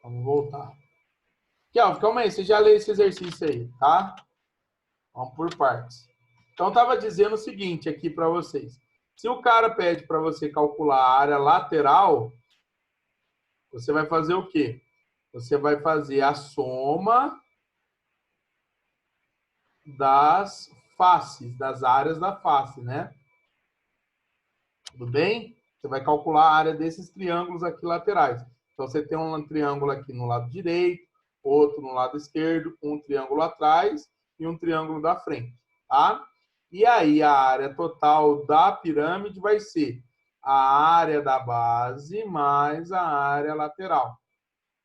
Vamos voltar. Kelvin, calma aí, você já leu esse exercício aí, tá? Vamos por partes. Então, estava dizendo o seguinte aqui para vocês. Se o cara pede para você calcular a área lateral, você vai fazer o quê? Você vai fazer a soma das faces, das áreas da face, né? Tudo bem? Você vai calcular a área desses triângulos aqui laterais. Então, você tem um triângulo aqui no lado direito, outro no lado esquerdo, um triângulo atrás e um triângulo da frente, tá? E aí, a área total da pirâmide vai ser a área da base mais a área lateral.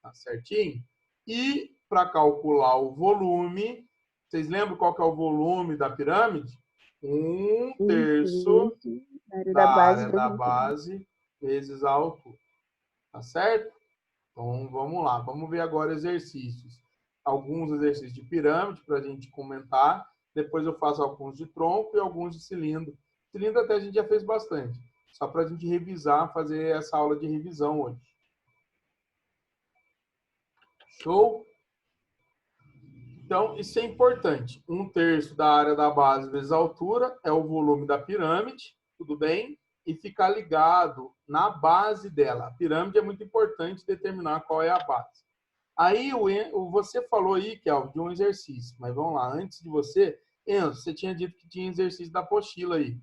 Tá certinho? E para calcular o volume, vocês lembram qual que é o volume da pirâmide? 1/3 da área da base vezes a altura. Tá certo? Então, vamos lá. Vamos ver agora exercícios. Alguns exercícios de pirâmide para a gente comentar. Depois eu faço alguns de tronco e alguns de cilindro. Cilindro até a gente já fez bastante. Só para a gente revisar, fazer essa aula de revisão hoje. Show? Então, isso é importante. 1/3 da área da base vezes a altura é o volume da pirâmide, tudo bem? E ficar ligado na base dela. A pirâmide é muito importante determinar qual é a base. Aí, você falou aí, Kelvin, de um exercício. Mas vamos lá, antes de você, Enzo, você tinha dito que tinha exercício da apostila aí,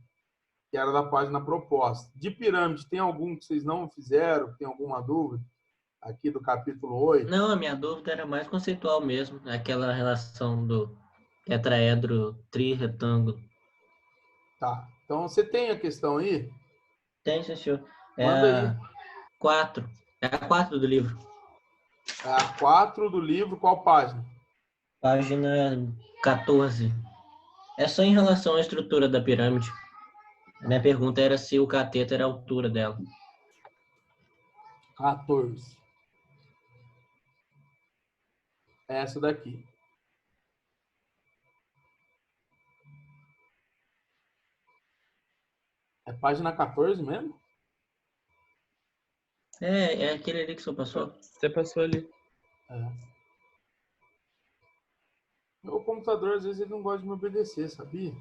que era da página proposta. De pirâmide, tem algum que vocês não fizeram? Tem alguma dúvida? Aqui do capítulo 8? Não, a minha dúvida era mais conceitual mesmo, aquela relação do tetraedro trirretângulo. Tá. Então, você tem a questão aí? Tem, senhor. É Manda aí. a 4. É a 4 do livro. É a 4 do livro, qual página? Página 14. É só em relação à estrutura da pirâmide. A minha pergunta era se o cateto era a altura dela. 14. Essa daqui. É página 14 mesmo? É aquele ali que você passou. Você passou ali. É. Meu computador, às vezes, ele não gosta de me obedecer, sabia?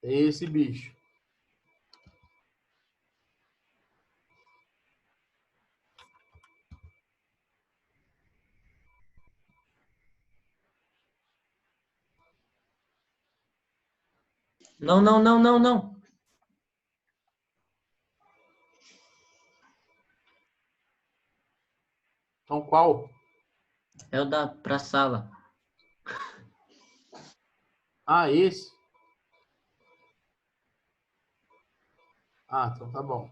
É esse bicho. Não, não, não, não, não. Então, qual? É o da pra sala. Ah, esse. Ah, então tá bom.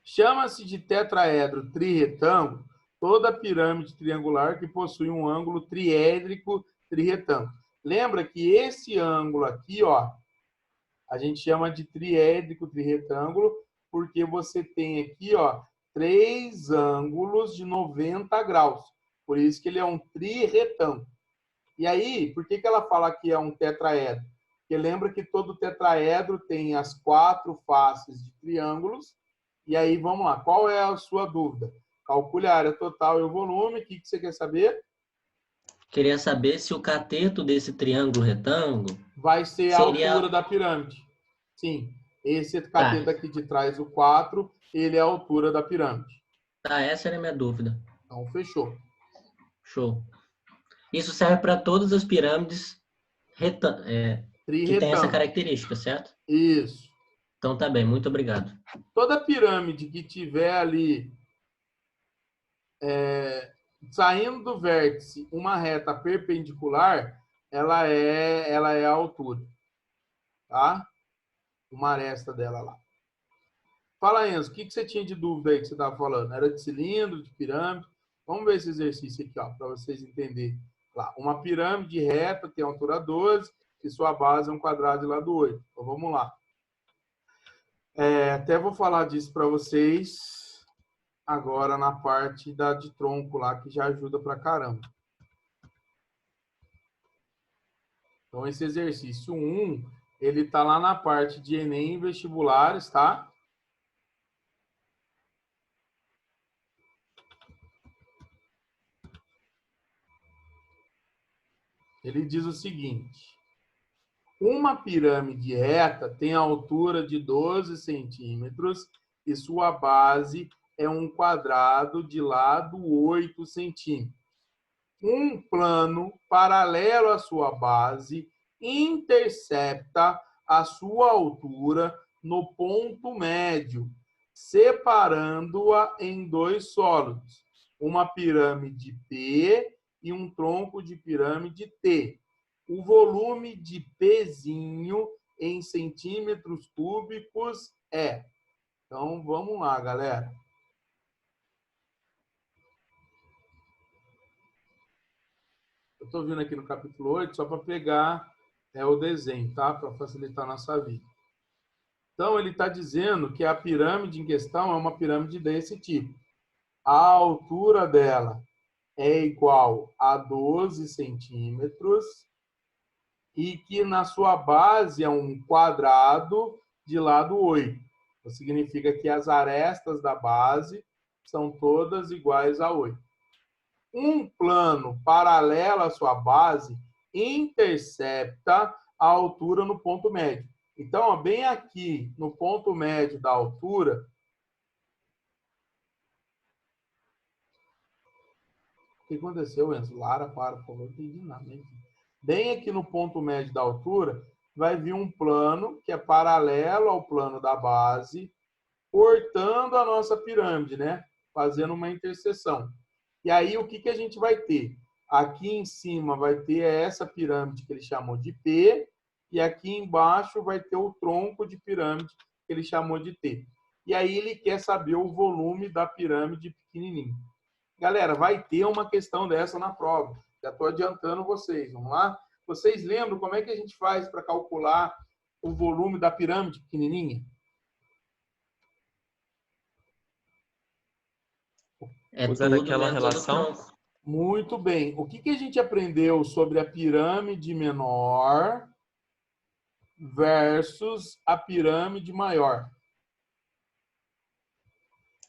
Chama-se de tetraedro trirretângulo toda pirâmide triangular que possui um ângulo triédrico trirretângulo. Lembra que esse ângulo aqui, ó, a gente chama de triédrico trirretângulo porque você tem aqui, ó, 3 ângulos de 90 graus. Por isso que ele é um trirretângulo. E aí, por que ela fala que é um tetraedro? Porque lembra que todo tetraedro tem as 4 faces de triângulos. E aí, vamos lá, qual é a sua dúvida? Calcule a área total e o volume. O que você quer saber? Queria saber se o cateto desse triângulo retângulo Vai ser a seria... altura da pirâmide. Sim, esse cateto Tá, aqui de trás, o 4, ele é a altura da pirâmide. tá, essa era a minha dúvida. Então, fechou. Show. Isso serve para todas as pirâmides que tem essa Trirretângulo. característica, certo? Isso. Então tá bem, muito obrigado. Toda pirâmide que tiver ali saindo do vértice uma reta perpendicular, ela é a altura. Tá? Uma aresta dela lá. Fala, Enzo, o que você tinha de dúvida aí que você estava falando? Era de cilindro, de pirâmide? Vamos ver esse exercício aqui, para vocês entenderem. Lá, uma pirâmide reta tem altura 12 e sua base é um quadrado de lado 8. Então, vamos lá. Até vou falar disso para vocês agora na parte de tronco lá, que já ajuda pra caramba. Então, esse exercício 1, ele está lá na parte de Enem e vestibulares, tá? Ele diz o seguinte: uma pirâmide reta tem a altura de 12 centímetros e sua base é um quadrado de lado 8 centímetros. Um plano paralelo à sua base intercepta a sua altura no ponto médio, separando-a em dois sólidos, uma pirâmide P e um tronco de pirâmide T. O volume de Pzinho em centímetros cúbicos é. Então, vamos lá, galera. Eu estou vindo aqui no capítulo 8 só para pegar o desenho, tá? Para facilitar a nossa vida. Então, ele está dizendo que a pirâmide em questão é uma pirâmide desse tipo. A altura dela é igual a 12 centímetros e que na sua base é um quadrado de lado 8. Então, significa que as arestas da base são todas iguais a 8. Um plano paralelo à sua base intercepta a altura no ponto médio. Então, ó, bem aqui no ponto médio da altura, o que aconteceu, Enzo? Lara, para, por favor, não entendi nada. Bem aqui no ponto médio da altura, vai vir um plano que é paralelo ao plano da base, cortando a nossa pirâmide, né? Fazendo uma interseção. E aí, o que a gente vai ter? Aqui em cima vai ter essa pirâmide que ele chamou de P, e aqui embaixo vai ter o tronco de pirâmide que ele chamou de T. E aí ele quer saber o volume da pirâmide pequenininha. Galera, vai ter uma questão dessa na prova. Já estou adiantando vocês. Vamos lá? Vocês lembram como é que a gente faz para calcular o volume da pirâmide pequenininha? É Usando tudo aquela dentro do relação? tronco. Muito bem. O que a gente aprendeu sobre a pirâmide menor versus a pirâmide maior?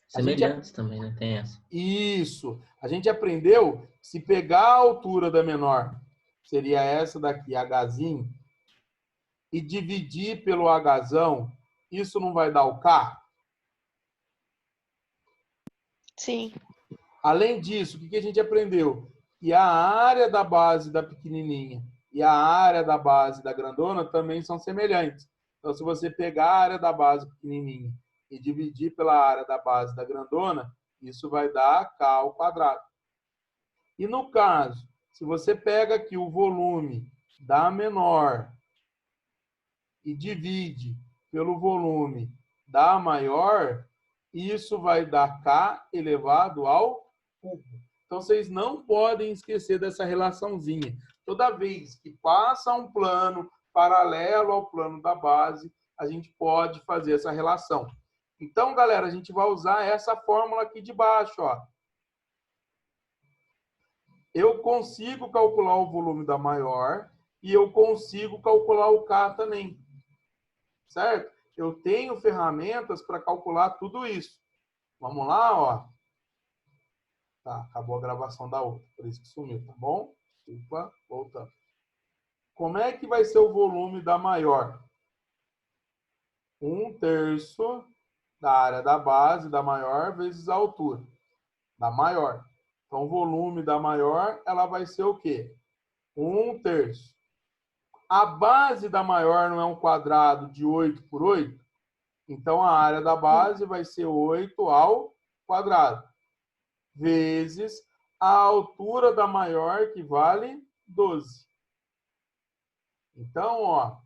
Semelhantes também, né? Tem essa. Isso. A gente aprendeu que se pegar a altura da menor, seria essa daqui, Hzinho, e dividir pelo Hzão, isso não vai dar o K? Sim. Além disso, o que a gente aprendeu? Que a área da base da pequenininha e a área da base da grandona também são semelhantes. Então, se você pegar a área da base pequenininha e dividir pela área da base da grandona, isso vai dar K ao quadrado. E no caso, se você pega aqui o volume da menor e divide pelo volume da maior, isso vai dar K elevado ao cubo. Então, vocês não podem esquecer dessa relaçãozinha. Toda vez que passa um plano paralelo ao plano da base, a gente pode fazer essa relação. Então, galera, a gente vai usar essa fórmula aqui de baixo, ó. Eu consigo calcular o volume da maior e eu consigo calcular o K também. Certo? Eu tenho ferramentas para calcular tudo isso. Vamos lá, ó. Tá, acabou a gravação da outra, por isso que sumiu, tá bom? Desculpa, voltando. Como é que vai ser o volume da maior? 1/3 da área da base da maior vezes a altura da maior. Então, o volume da maior, ela vai ser o quê? 1/3. A base da maior não é um quadrado de 8 por 8? Então, a área da base vai ser 8 ao quadrado, vezes a altura da maior, que vale 12. Então, ó,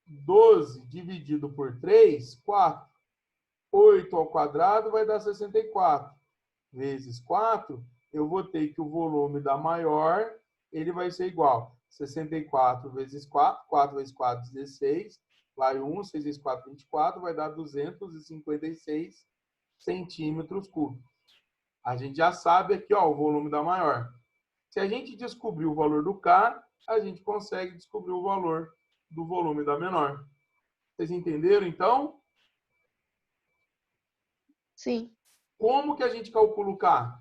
12 dividido por 3, 4. 8 ao quadrado vai dar 64. Vezes 4, eu vou ter que o volume da maior, ele vai ser igual. 64 vezes 4, 4 vezes 4, 16. Vai 1, 6 vezes 4, 24, vai dar 256 centímetros cúbicos. A gente já sabe aqui, ó, o volume da maior. Se a gente descobrir o valor do K, a gente consegue descobrir o valor do volume da menor. Vocês entenderam, então? Sim. Como que a gente calcula o K?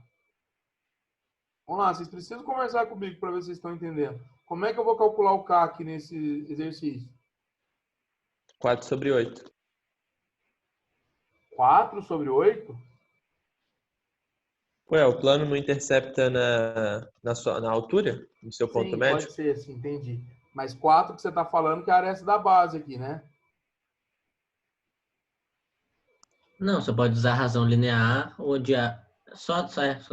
Vamos lá, vocês precisam conversar comigo para ver se vocês estão entendendo. Como é que eu vou calcular o K aqui nesse exercício? 4/8. 4/8? Ué, o plano não intercepta na altura? No seu ponto Sim, médio? pode ser, sim, entendi. Mas 4 que você está falando que é a aresta da base aqui, né? Não, você pode usar razão linear ou de só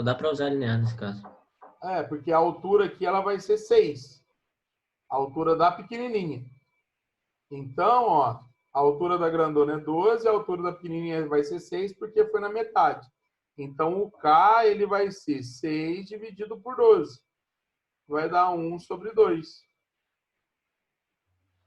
dá para usar linear nesse caso. É, porque a altura aqui ela vai ser 6. A altura da pequenininha. Então, ó, a altura da grandona é 12, a altura da pequenininha vai ser 6 porque foi na metade. Então, o K ele vai ser 6 dividido por 12. Vai dar 1/2.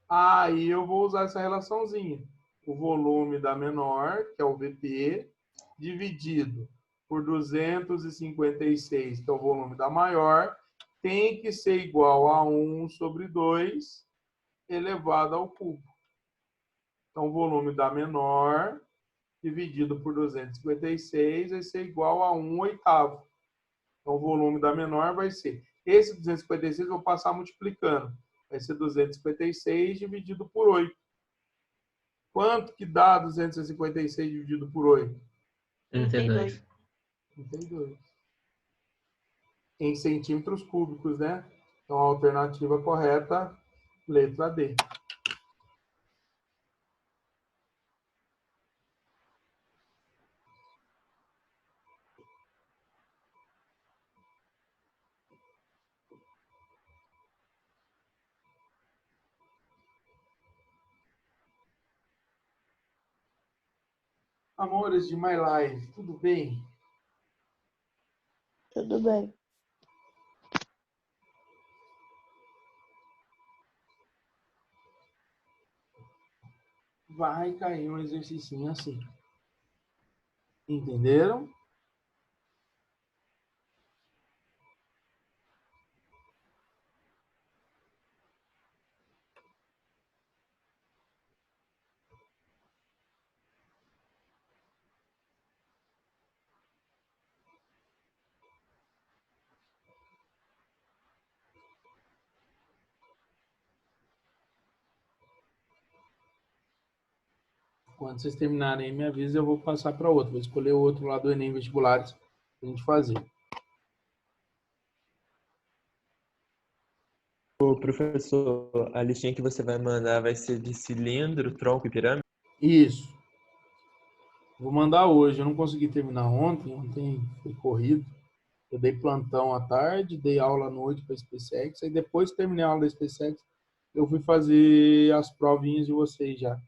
Aí eu vou usar essa relaçãozinha. O volume da menor, que é o VP, dividido por 256, que é o volume da maior, tem que ser igual a 1/2 elevado ao cubo. Então, o volume da menor dividido por 256 vai ser igual a 1/8. Então, o volume da menor vai ser... Esse 256 eu vou passar multiplicando. Vai ser 256 dividido por 8. Quanto que dá 256 dividido por 8? 32. 32. Em centímetros cúbicos, né? Então, a alternativa correta, letra D. Amores de My Life, tudo bem? Tudo bem. Vai cair um exercício assim. Entenderam? Quando vocês terminarem, me avisa, eu vou passar para outro. Vou escolher o outro lá do Enem Vestibulares para a gente fazer. Ô, professor, a listinha que você vai mandar vai ser de cilindro, tronco e pirâmide? Isso. Vou mandar hoje. Eu não consegui terminar ontem. Ontem foi corrido. Eu dei plantão à tarde, dei aula à noite para a SpaceX. Aí depois que terminei a aula da SpaceX, eu fui fazer as provinhas de vocês já.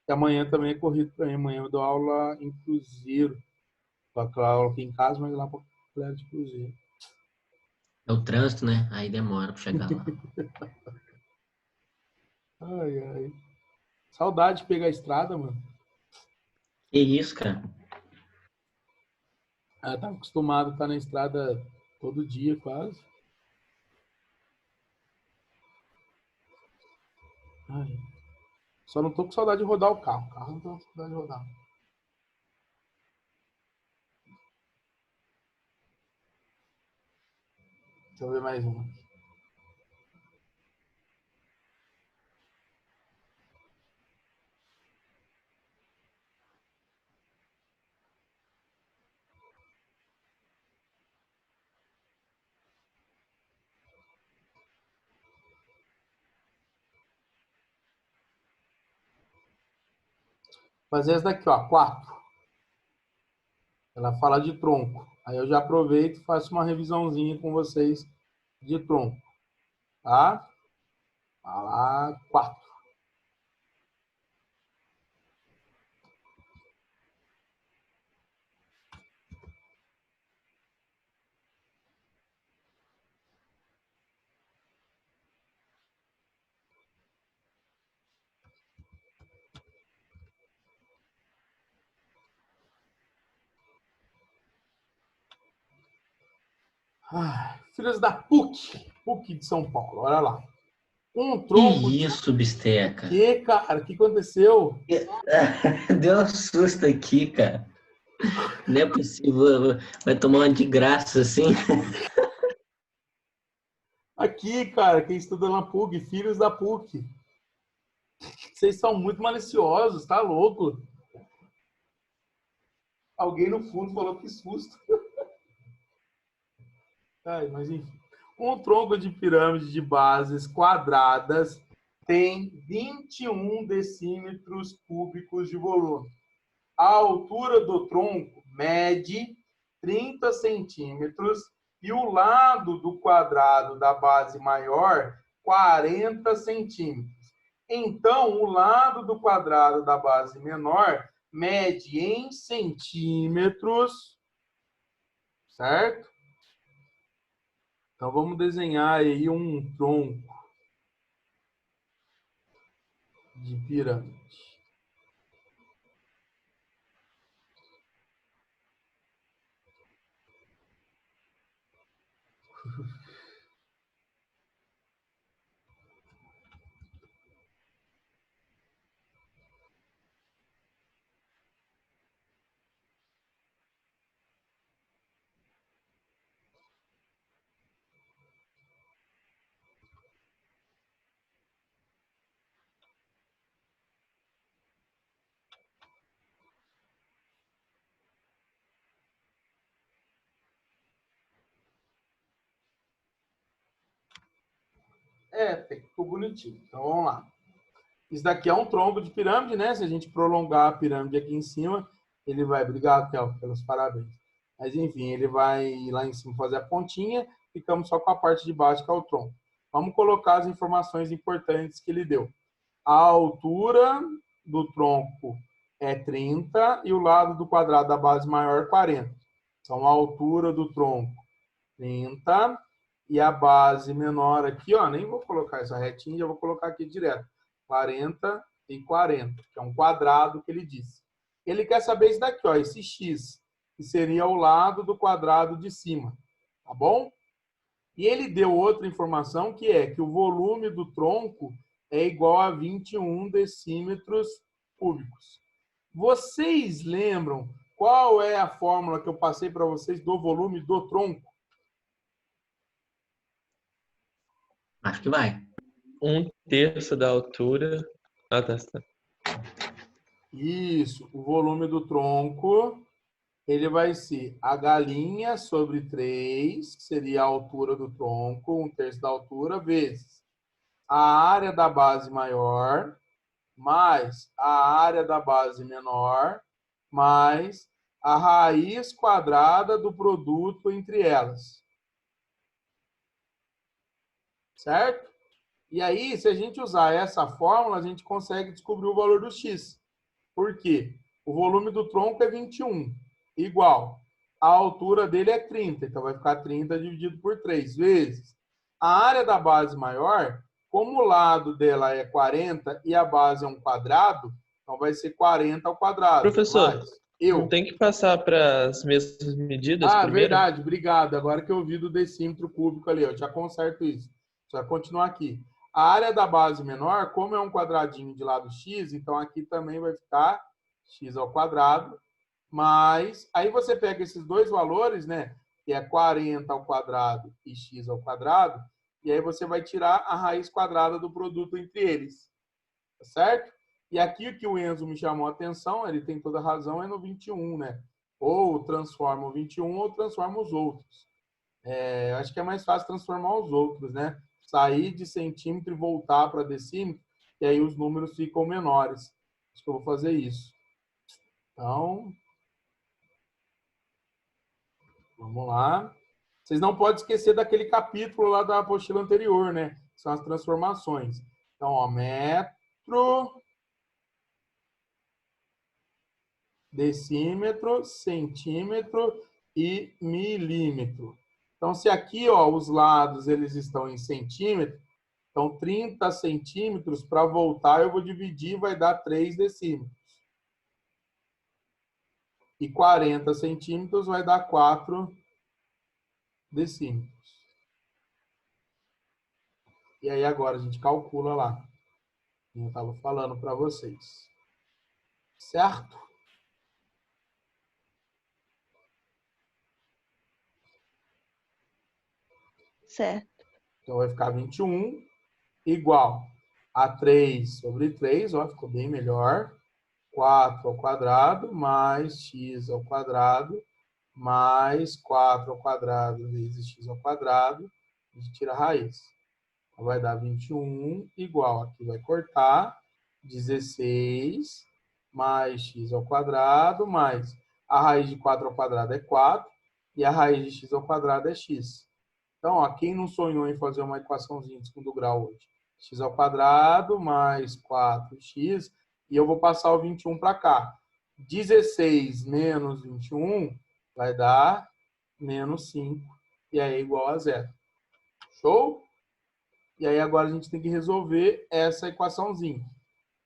E amanhã também é corrido para mim. Amanhã eu dou aula em Cruzeiro. Dou aquela aula aqui em casa, mas lá para o de Cruzeiro. É o trânsito, né? Aí demora para chegar lá. Ai, ai. Saudade de pegar a estrada, mano. Que isso, cara? Eu tava acostumado a estar na estrada todo dia, quase. Ai. Só não tô com saudade de rodar o carro. O carro não tô com saudade de rodar. Deixa eu ver mais uma. Fazer essa daqui, ó, 4. Ela fala de tronco. Aí eu já aproveito e faço uma revisãozinha com vocês de tronco. Tá? Fala 4. Filhos da PUC. PUC de São Paulo. Olha lá. Um Que tronco de... isso, bisteca? Que, cara? O que aconteceu? Deu um susto aqui, cara. Não é possível. Vai tomar uma de graça assim. Aqui, cara, quem estuda na PUC, filhos da PUC. Vocês são muito maliciosos, tá louco? Alguém no fundo falou que susto. Ai, mas enfim. Um tronco de pirâmide de bases quadradas tem 21 decímetros cúbicos de volume. A altura do tronco mede 30 centímetros e o lado do quadrado da base maior 40 centímetros. Então, o lado do quadrado da base menor mede em centímetros, certo? Então, vamos desenhar aí um tronco de pirâmide. Ficou bonitinho. Então, vamos lá. Isso daqui é um tronco de pirâmide, né? Se a gente prolongar a pirâmide aqui em cima, ele vai... Obrigado, Kel, pelos parabéns. Mas, enfim, ele vai lá em cima fazer a pontinha, ficamos só com a parte de baixo, que é o tronco. Vamos colocar as informações importantes que ele deu. A altura do tronco é 30 e o lado do quadrado da base maior 40. Então, a altura do tronco 30 e a base menor aqui, ó, nem vou colocar essa retinha, já vou colocar aqui direto. 40 e 40, que é um quadrado que ele disse. Ele quer saber isso daqui, ó, esse x, que seria o lado do quadrado de cima, tá bom? E ele deu outra informação, que é que o volume do tronco é igual a 21 decímetros cúbicos. Vocês lembram qual é a fórmula que eu passei para vocês do volume do tronco? Acho que vai. 1/3 da altura. Ah, tá. Isso, o volume do tronco, ele vai ser a galinha sobre 3, que seria a altura do tronco, 1/3 da altura, vezes a área da base maior, mais a área da base menor, mais a raiz quadrada do produto entre elas. Certo? E aí, se a gente usar essa fórmula, a gente consegue descobrir o valor do x. Por quê? O volume do tronco é 21, igual. A altura dele é 30, então vai ficar 30 dividido por 3 vezes. A área da base maior, como o lado dela é 40 e a base é um quadrado, então vai ser 40 ao quadrado. Professor, Mais não eu. tem que passar para as mesmas medidas Ah, primeiro? verdade, obrigado. Agora que eu vi do decímetro cúbico ali, eu já conserto isso. Só continuar aqui. A área da base menor, como é um quadradinho de lado x, então aqui também vai ficar x ao quadrado, mas aí você pega esses dois valores, né, que é 40 ao quadrado e x ao quadrado, e aí você vai tirar a raiz quadrada do produto entre eles, tá certo? E aqui o que o Enzo me chamou a atenção, ele tem toda a razão, é no 21, né? Ou transforma o 21 ou transforma os outros. Acho que é mais fácil transformar os outros, né? Sair de centímetro e voltar para decímetro, e aí os números ficam menores. Acho que eu vou fazer isso. Então, vamos lá. Vocês não podem esquecer daquele capítulo lá da apostila anterior, né? São as transformações. Então, ó, metro, decímetro, centímetro e milímetro. Então, se aqui, ó, os lados eles estão em centímetro, então 30 centímetros, para voltar eu vou dividir, vai dar 3 decímetros. E 40 centímetros vai dar 4 decímetros. E aí agora a gente calcula lá. Eu estava falando para vocês. Certo? Certo. Então vai ficar 21 igual a 3 sobre 3, ó, ficou bem melhor. 4 ao quadrado mais x ao quadrado mais 4 ao quadrado vezes x ao quadrado. A gente tira a raiz. Então vai dar 21 igual, aqui vai cortar, 16 mais x ao quadrado mais a raiz de 4 ao quadrado é 4 e a raiz de x ao quadrado é x. Então, ó, quem não sonhou em fazer uma equaçãozinha de segundo grau hoje? X ao quadrado mais 4x, e eu vou passar o 21 para cá. 16 menos 21 vai dar menos 5, e aí é igual a zero. Show? E aí agora a gente tem que resolver essa equaçãozinha.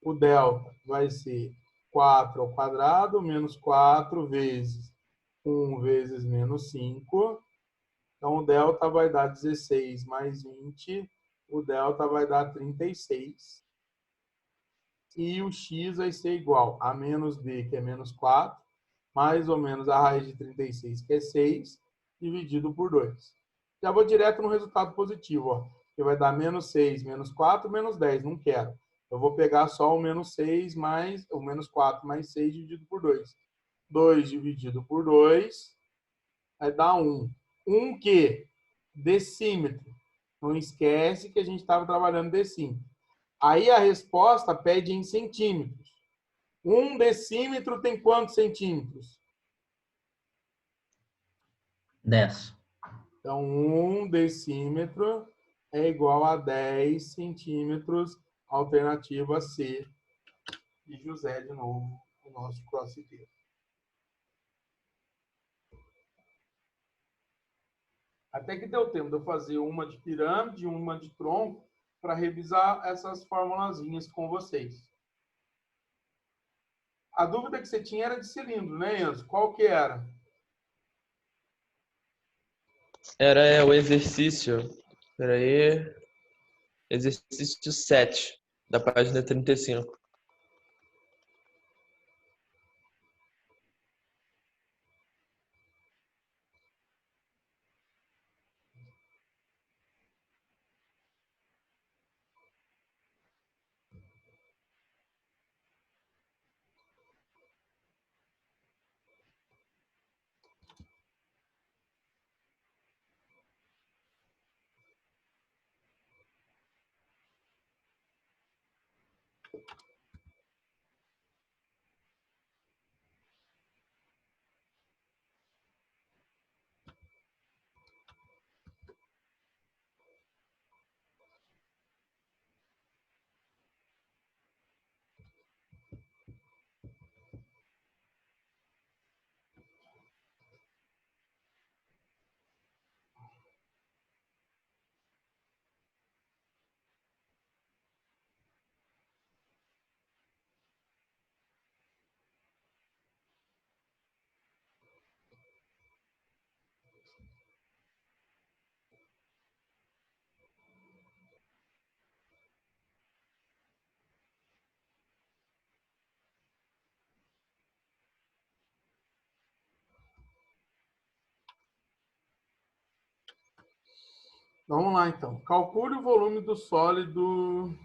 O delta vai ser 4 ao quadrado menos 4 vezes 1 vezes menos 5. Então, o delta vai dar 16 mais 20. O delta vai dar 36. E o x vai ser igual a menos b, que é menos 4, mais ou menos a raiz de 36, que é 6, dividido por 2. Já vou direto no resultado positivo, ó, que vai dar menos 6, menos 4, menos 10. Não quero. Eu vou pegar só o menos 6 mais o menos 4 mais 6 dividido por 2. 2 dividido por 2 vai dar 1. 1 que? Decímetro. Não esquece que a gente estava trabalhando decímetro. Aí a resposta pede em centímetros. 1 decímetro tem quantos centímetros? 10. Então, 1 decímetro é igual a 10 centímetros. Alternativa C. E José, de novo, o nosso crossfiteiro. Até que deu tempo de eu fazer uma de pirâmide e uma de tronco para revisar essas formulazinhas com vocês. A dúvida que você tinha era de cilindro, né, Enzo? Qual que era? Era o exercício. Peraí. Exercício 7, da página 35. Vamos lá, então. Calcule o volume do sólido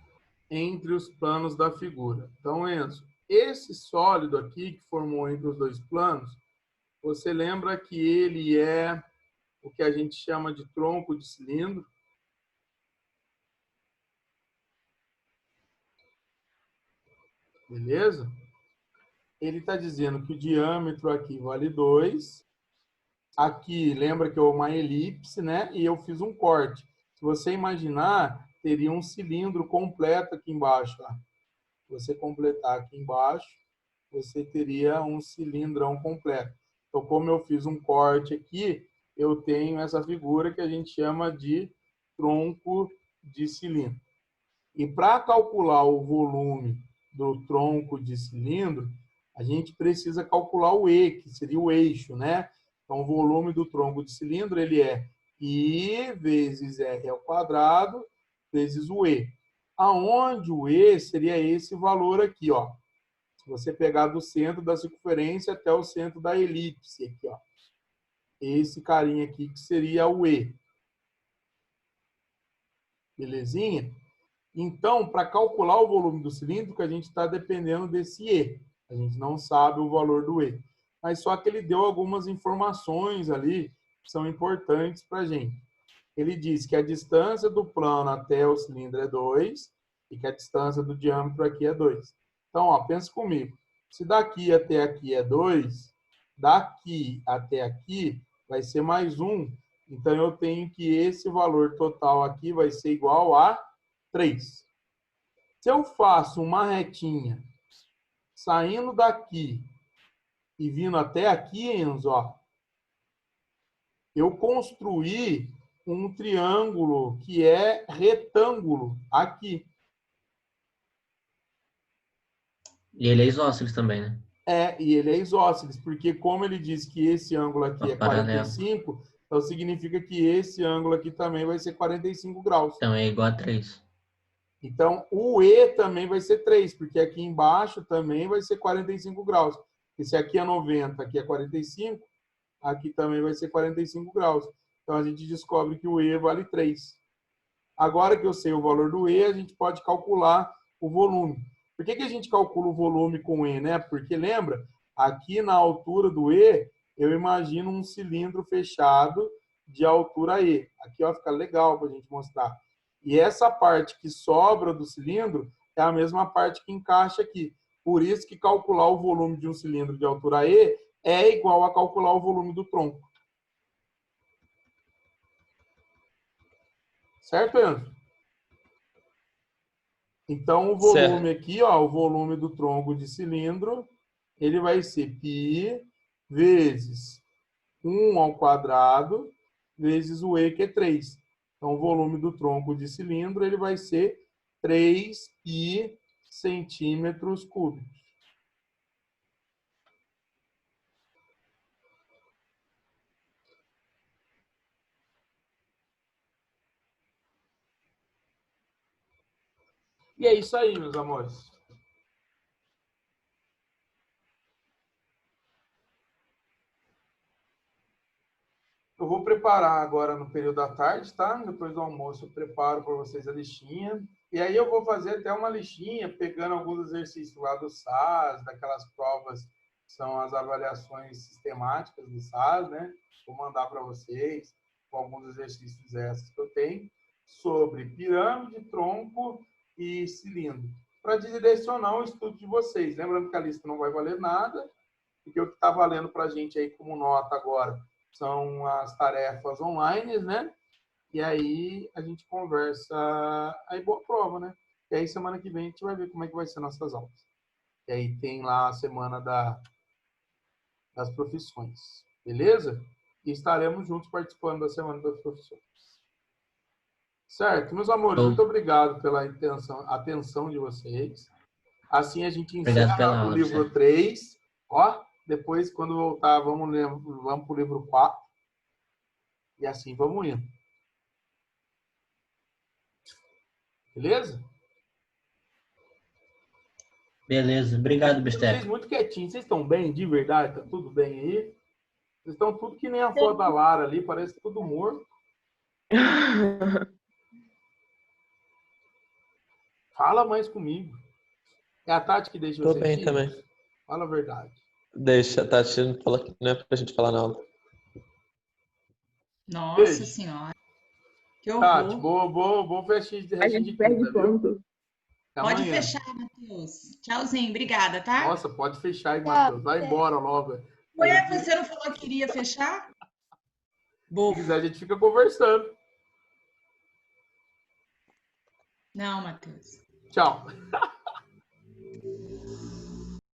entre os planos da figura. Então, Enzo, esse sólido aqui que formou entre os dois planos, você lembra que ele é o que a gente chama de tronco de cilindro? Beleza? Ele está dizendo que o diâmetro aqui vale 2. Aqui, lembra que é uma elipse, né? E eu fiz um corte. Se você imaginar, teria um cilindro completo aqui embaixo. Ó. Se você completar aqui embaixo, você teria um cilindrão completo. Então, como eu fiz um corte aqui, eu tenho essa figura que a gente chama de tronco de cilindro. E para calcular o volume do tronco de cilindro, a gente precisa calcular o E, que seria o eixo, né? Então, o volume do tronco de cilindro ele é I vezes R ao quadrado vezes o E. Aonde o E seria esse valor aqui, ó. Se você pegar do centro da circunferência até o centro da elipse, aqui, ó. Esse carinha aqui que seria o E. Belezinha? Então, para calcular o volume do cilindro, a gente está dependendo desse E. A gente não sabe o valor do E. Mas só que ele deu algumas informações ali que são importantes para a gente. Ele diz que a distância do plano até o cilindro é 2 e que a distância do diâmetro aqui é 2. Então, ó, pensa comigo. Se daqui até aqui é 2, daqui até aqui vai ser mais 1. Então, eu tenho que esse valor total aqui vai ser igual a 3. Se eu faço uma retinha saindo daqui e vindo até aqui, Enzo, ó, eu construí um triângulo que é retângulo aqui. E ele é isósceles também, né? E ele é isósceles, porque como ele diz que esse ângulo aqui é Paralelo. 45, então significa que esse ângulo aqui também vai ser 45 graus. Então é igual a 3. Então, o E também vai ser 3, porque aqui embaixo também vai ser 45 graus. E se aqui é 90, aqui é 45, aqui também vai ser 45 graus. Então, a gente descobre que o E vale 3. Agora que eu sei o valor do E, a gente pode calcular o volume. Por que a gente calcula o volume com E, né? Porque, lembra, aqui na altura do E, eu imagino um cilindro fechado de altura E. Aqui, ó, fica legal para a gente mostrar. E essa parte que sobra do cilindro é a mesma parte que encaixa aqui. Por isso que calcular o volume de um cilindro de altura E é igual a calcular o volume do tronco. Certo, Enzo? Então, o volume aqui, ó, o volume do tronco de cilindro, ele vai ser π vezes 1 ao quadrado vezes o E, que é 3. Então, o volume do tronco de cilindro, ele vai ser 3π centímetros cúbicos. E é isso aí, meus amores. Eu vou preparar agora no período da tarde, tá? Depois do almoço eu preparo para vocês a listinha. E aí eu vou fazer até uma listinha, pegando alguns exercícios lá do SAS, daquelas provas que são as avaliações sistemáticas do SAS, né? Vou mandar para vocês com alguns exercícios esses que eu tenho sobre pirâmide, tronco e cilindro, para direcionar o estudo de vocês. Lembrando que a lista não vai valer nada, porque o que está valendo para a gente aí como nota agora são as tarefas online, né? E aí a gente conversa, aí boa prova, né? E aí semana que vem a gente vai ver como é que vai ser nossas aulas. E aí tem lá a semana das profissões, beleza? E estaremos juntos participando da semana das profissões. Certo, meus amores, muito obrigado pela atenção de vocês. Assim a gente encerra o livro 3. Ó, depois, quando voltar, vamos para o livro 4. E assim vamos indo. Beleza? Beleza. Obrigado, Bisteca. Vocês muito quietinhos. Vocês estão bem, de verdade? Tá tudo bem aí? Vocês estão tudo que nem a foto da Lara ali. Parece tudo morto. Fala mais comigo. É a Tati que deixa você. Tô bem também. Fala a verdade. Deixa, a Tati não fala que não é pra gente falar nada. Nossa Beijo. Senhora. Que horror. Tati, vou fechar de restinho de quinta, viu? Pode fechar, Matheus. Tchauzinho, obrigada, tá? Nossa, pode fechar aí, Matheus. Vai embora logo. Ué, você não falou que iria fechar? Se quiser, a gente fica conversando. Não, Matheus. Tchau.